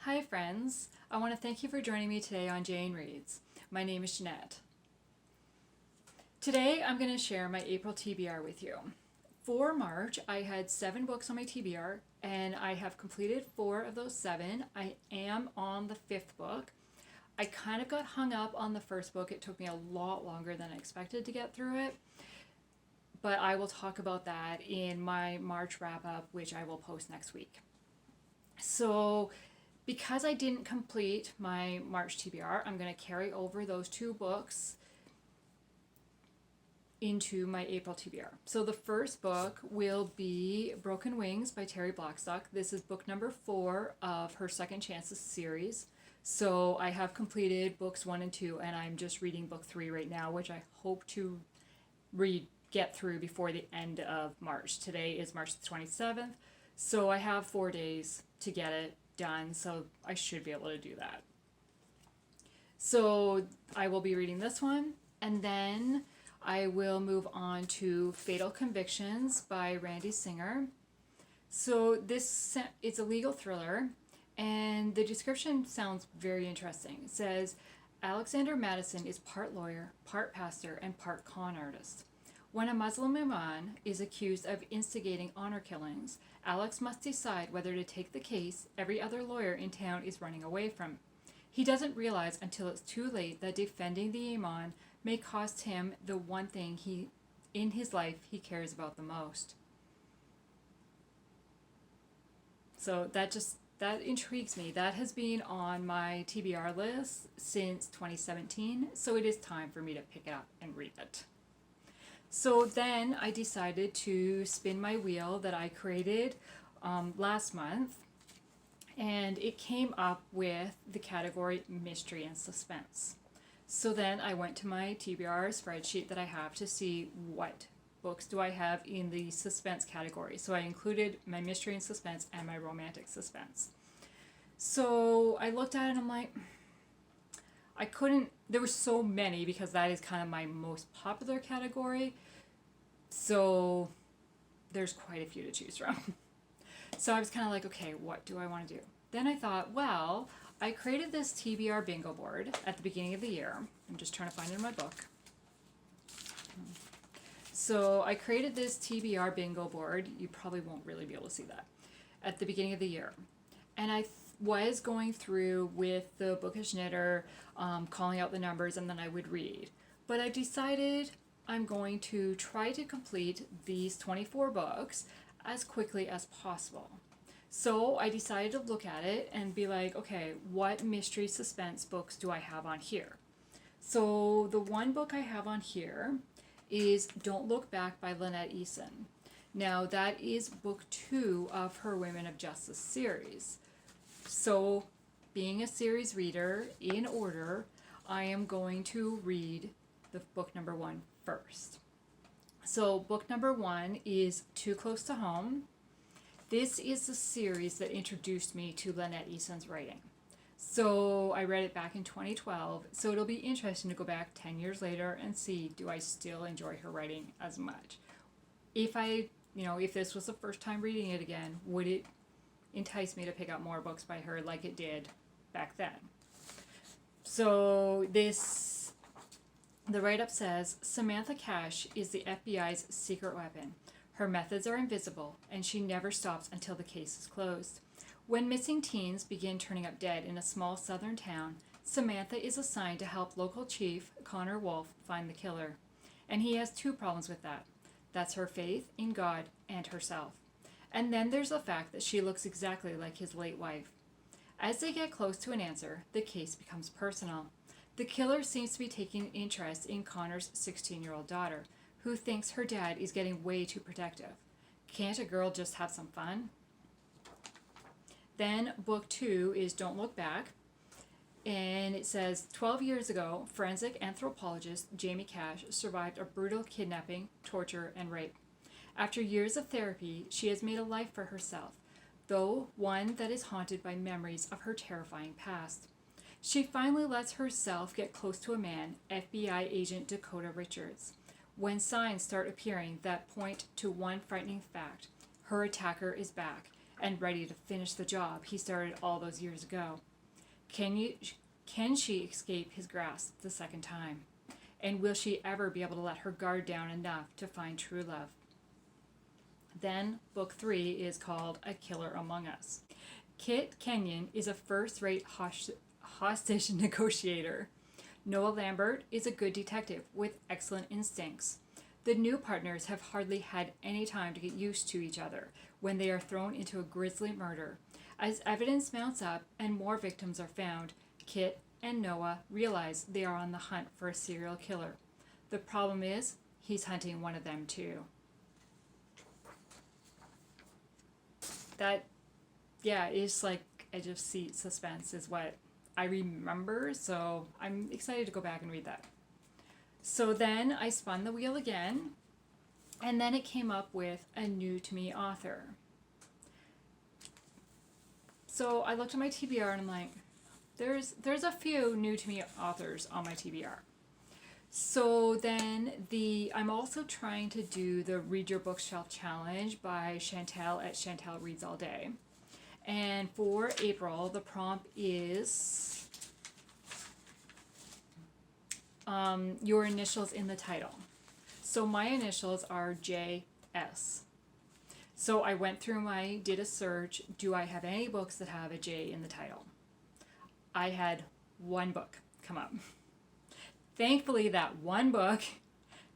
Hi friends, I want to thank you for joining me today on Jane Reads. My name is Jeanette. Today I'm going to share my April TBR with you. For March, I had 7 books on my TBR and I have completed 4 of those 7. I am on the 5th book. I kind of got hung up on the first book. It took me a lot longer than I expected to get through it, but I will talk about that in my March wrap up, which I will post next week. So because I didn't complete my March TBR, I'm going to carry over those 2 books into my April TBR. So the first book will be Broken Wings by Terry Blackstock. This is book number 4 of her Second Chances series. So I have completed books 1 and 2, and I'm just reading book 3 right now, which I hope to get through before the end of March. Today is March the 27th, so I have 4 days to get it done, so I should be able to do that. So I will be reading this one, and then I will move on to Fatal Convictions by Randy Singer. So it's a legal thriller, and the description sounds very interesting. It says, Alexander Madison is part lawyer, part pastor, and part con artist. When a Muslim imam is accused of instigating honor killings, Alex must decide whether to take the case every other lawyer in town is running away from. He doesn't realize until it's too late that defending the imam may cost him the one thing in his life he cares about the most. So that intrigues me. That has been on my TBR list since 2017, so it is time for me to pick it up and read it. So then I decided to spin my wheel that I created last month, and it came up with the category Mystery and Suspense. So then I went to my TBR spreadsheet that I have to see what books do I have in the suspense category. So I included my mystery and suspense and my romantic suspense. So I looked at it and I'm like, there were so many because that is kind of my most popular category. So there's quite a few to choose from. So I was kind of like, okay, what do I want to do? Then I thought, well, I created this TBR bingo board at the beginning of the year. I'm just trying to find it in my book. So I created this TBR bingo board. You probably won't really be able to see that at the beginning of the year. And I was going through with the Bookish Knitter, calling out the numbers, and then I would read. But I decided I'm going to try to complete these 24 books as quickly as possible. So I decided to look at it and be like, okay, what mystery suspense books do I have on here? So the one book I have on here is Don't Look Back by Lynette Eason. Now that is book 2 of her Women of Justice series. So being a series reader in order, I am going to read the book number 1 first. So book number 1 is Too Close to Home. This is the series that introduced me to Lynette Eason's writing. So I read it back in 2012, so it'll be interesting to go back 10 years later and see, do I still enjoy her writing as much? If this was the first time reading it again, would it entice me to pick up more books by her like it did back then? So the write-up says, Samantha Cash is the FBI's secret weapon. Her methods are invisible, and she never stops until the case is closed. When missing teens begin turning up dead in a small southern town, Samantha is assigned to help local chief Connor Wolf find the killer. And he has 2 problems with that. That's her faith in God and herself. And then there's the fact that she looks exactly like his late wife. As they get close to an answer, the case becomes personal. The killer seems to be taking interest in Connor's 16-year-old daughter, who thinks her dad is getting way too protective. Can't a girl just have some fun? Then book 2 is Don't Look Back, and it says, 12 years ago, forensic anthropologist Jamie Cash survived a brutal kidnapping, torture, and rape. After years of therapy, she has made a life for herself, though one that is haunted by memories of her terrifying past. She finally lets herself get close to a man, FBI agent Dakota Richards, when signs start appearing that point to one frightening fact: her attacker is back, and ready to finish the job he started all those years ago. Can she escape his grasp the second time? And will she ever be able to let her guard down enough to find true love? Then, book 3 is called A Killer Among Us. Kit Kenyon is a first-rate hostage negotiator. Noah Lambert is a good detective with excellent instincts. The new partners have hardly had any time to get used to each other when they are thrown into a grisly murder. As evidence mounts up and more victims are found, Kit and Noah realize they are on the hunt for a serial killer. The problem is, he's hunting one of them too. That, yeah, it's like edge of seat suspense is what I remember, so I'm excited to go back and read that. So then I spun the wheel again, and then it came up with a new to me author. So I looked at my TBR and I'm like, there's a few new to me authors on my TBR. So then I'm also trying to do the Read Your Bookshelf Challenge by Chantel at Chantel Reads All Day. And for April, the prompt is your initials in the title. So my initials are JS. So I went through did a search, do I have any books that have a J in the title? I had one book come up. Thankfully, that one book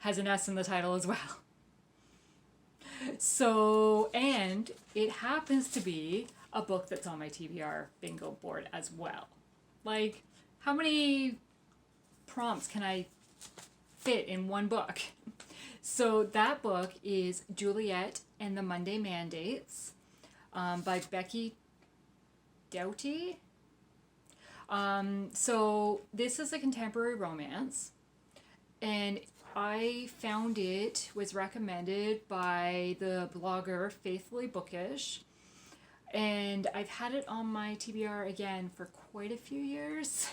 has an S in the title as well. So, and it happens to be a book that's on my TBR bingo board as well. Like, how many prompts can I fit in one book? So that book is Juliet and the Monday Mandates by Becky Doughty. So this is a contemporary romance, and I found it was recommended by the blogger Faithfully Bookish, and I've had it on my TBR again for quite a few years.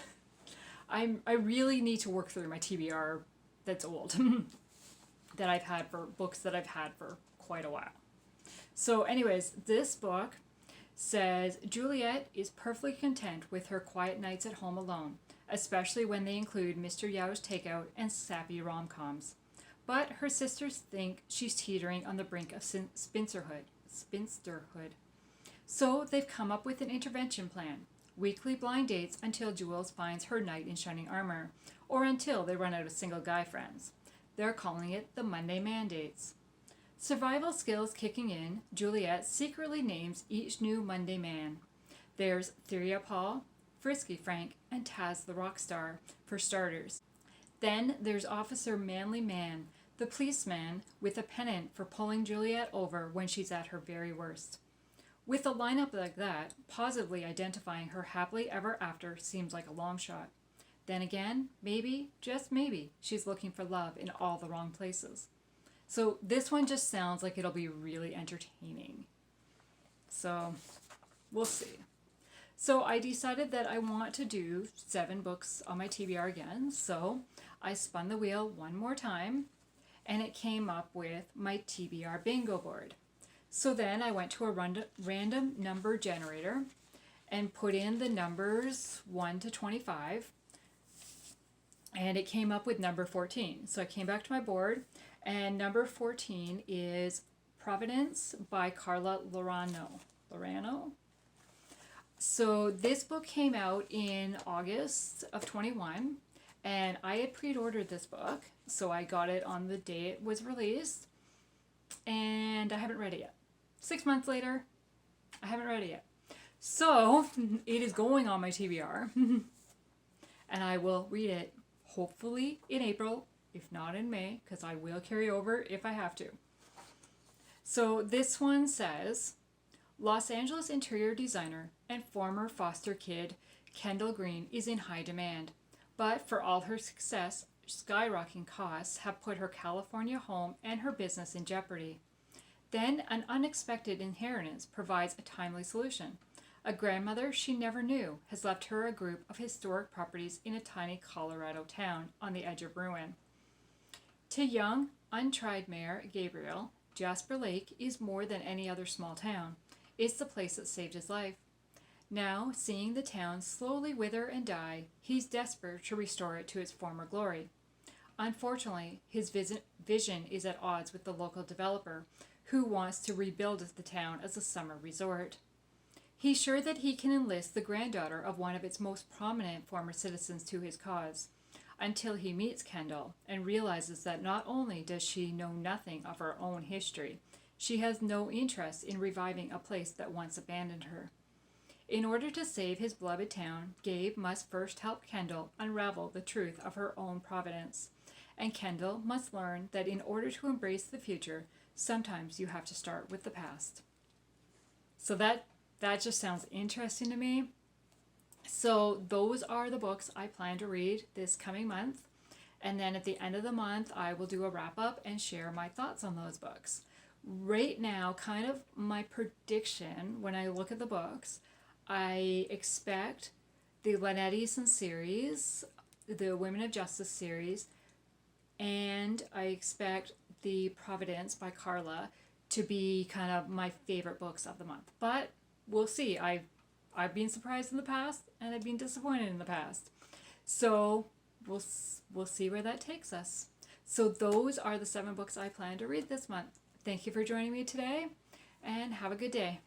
I really need to work through my TBR that's old that I've had for books that I've had for quite a while. So anyways, this book says Juliet is perfectly content with her quiet nights at home alone, especially when they include Mr. Yao's takeout and sappy rom-coms. But her sisters think she's teetering on the brink of spinsterhood. So they've come up with an intervention plan. Weekly blind dates until Jules finds her knight in shining armor, or until they run out of single guy friends. They're calling it the Monday Mandates. Survival skills kicking in, Juliet secretly names each new Monday man. There's Theria Paul, Frisky Frank, and Taz the rock star, for starters. Then there's Officer Manly Man, the policeman with a pennant for pulling Juliet over when she's at her very worst. With a lineup like that, positively identifying her happily ever after seems like a long shot. Then again, maybe, just maybe, she's looking for love in all the wrong places. So this one just sounds like it'll be really entertaining. So we'll see. So I decided that I want to do 7 books on my TBR again. So I spun the wheel one more time and it came up with my TBR bingo board. So then I went to a random number generator and put in the numbers 1 to 25. And it came up with number 14. So I came back to my board, and number 14 is Providence by Carla Lorano. So this book came out in August of 21, and I had pre-ordered this book, so I got it on the day it was released, and I haven't read it yet. 6 months later, I haven't read it yet. So it is going on my TBR, and I will read it hopefully in April, if not in May, because I will carry over if I have to. So this one says, Los Angeles interior designer and former foster kid Kendall Green is in high demand, but for all her success, skyrocketing costs have put her California home and her business in jeopardy. Then an unexpected inheritance provides a timely solution. A grandmother she never knew has left her a group of historic properties in a tiny Colorado town on the edge of ruin. To young, untried Mayor Gabriel, Jasper Lake is more than any other small town. It's the place that saved his life. Now, seeing the town slowly wither and die, he's desperate to restore it to its former glory. Unfortunately, his vision is at odds with the local developer, who wants to rebuild the town as a summer resort. He's sure that he can enlist the granddaughter of one of its most prominent former citizens to his cause, until he meets Kendall and realizes that not only does she know nothing of her own history, she has no interest in reviving a place that once abandoned her. In order to save his beloved town, Gabe must first help Kendall unravel the truth of her own providence. And Kendall must learn that in order to embrace the future, sometimes you have to start with the past. So that just sounds interesting to me. So those are the books I plan to read this coming month. And then at the end of the month, I will do a wrap up and share my thoughts on those books. Right now, kind of my prediction when I look at the books, I expect the Lynette Eason series, the Women of Justice series, and I expect the Providence by Carla to be kind of my favorite books of the month. But we'll see. I've been surprised in the past, and I've been disappointed in the past. So we'll see where that takes us. So those are the 7 books I plan to read this month. Thank you for joining me today, and have a good day.